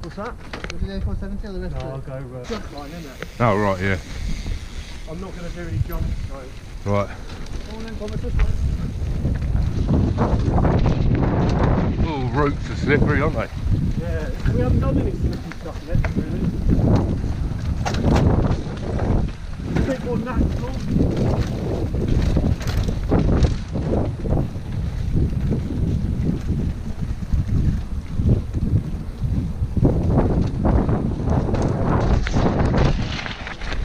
What's that? Was it A470 or the rest No, of I'll it? go jump line, isn't it? Oh, right, yeah. I'm not going to do any jumps, so... Right. Come on then, Thomas, this way. Oh, ropes are slippery, aren't they? Yeah, we haven't done any slippy stuff yet, really. A bit more natural.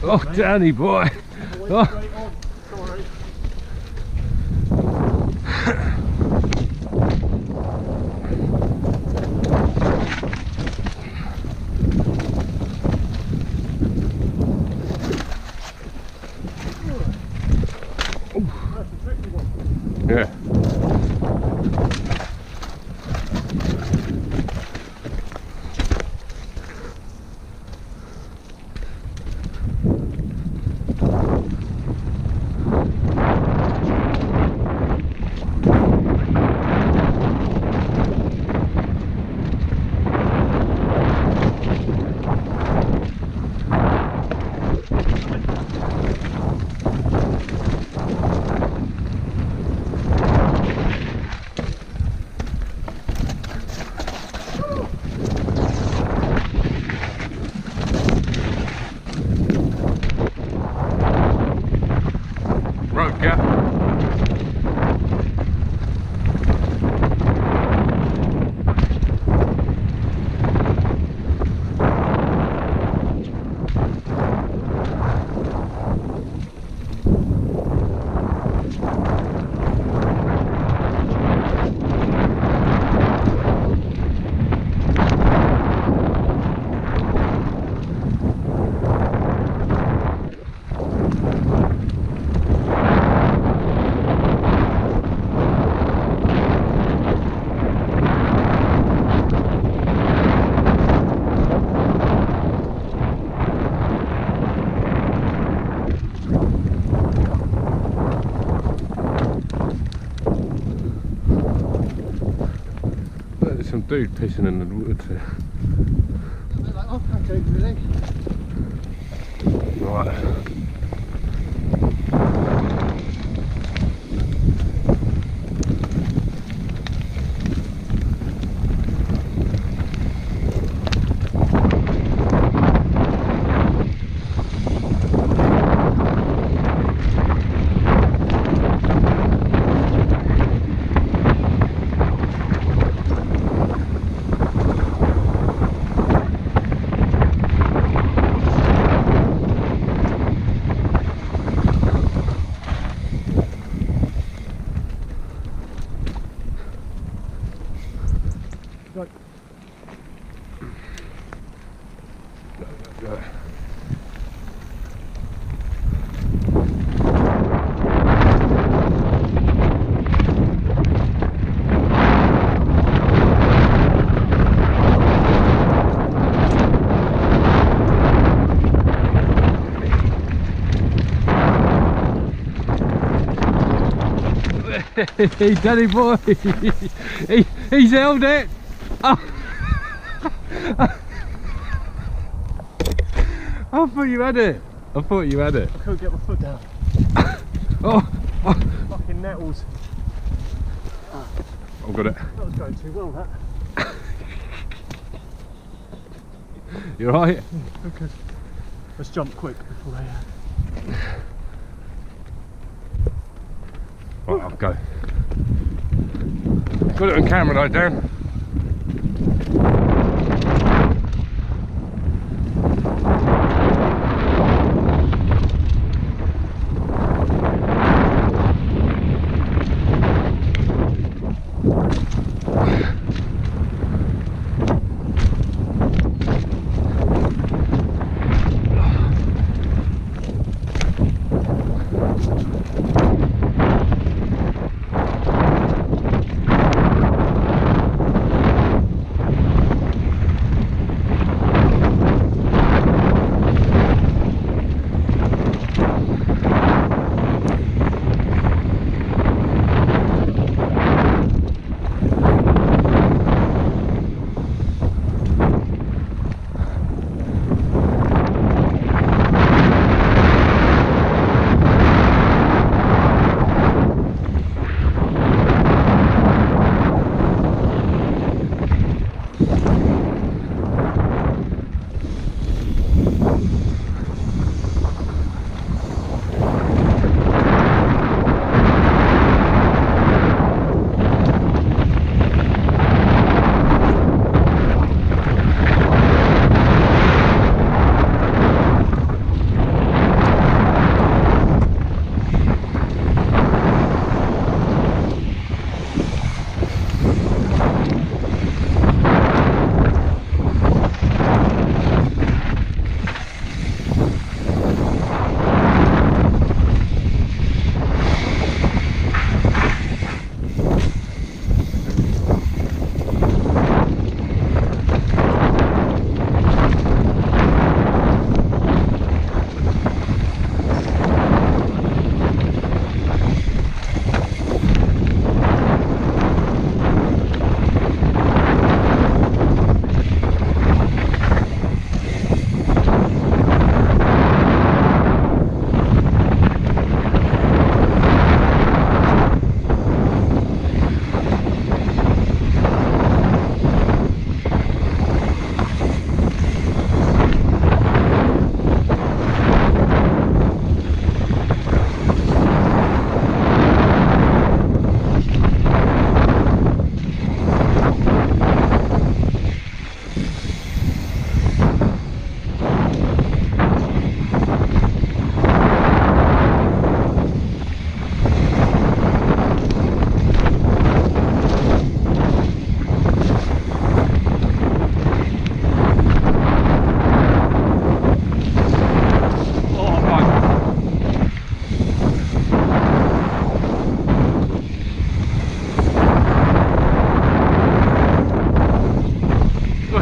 Oh, Danny boy! Oh. Straight on. Sorry. That's a tricky one. Yeah. Rope gap. There's some dude pissing in the woods here. A bit like off-camp joke, really. Right. Right. Go. Hey, Danny boy! He's held it! Oh. I thought you had it! I thought you had it! I couldn't get my foot down. Oh! Fucking nettles. I've got it. That was going too well, that. You alright? Okay. Let's jump quick before they... Right, I'll go. Got it on camera though, Dan.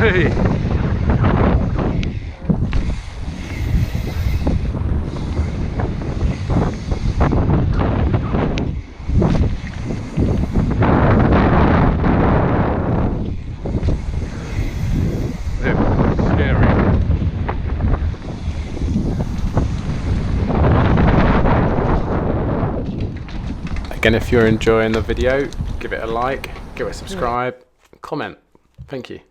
Hey. Again, if you're enjoying the video, give it a like, give it a subscribe, comment. Thank you.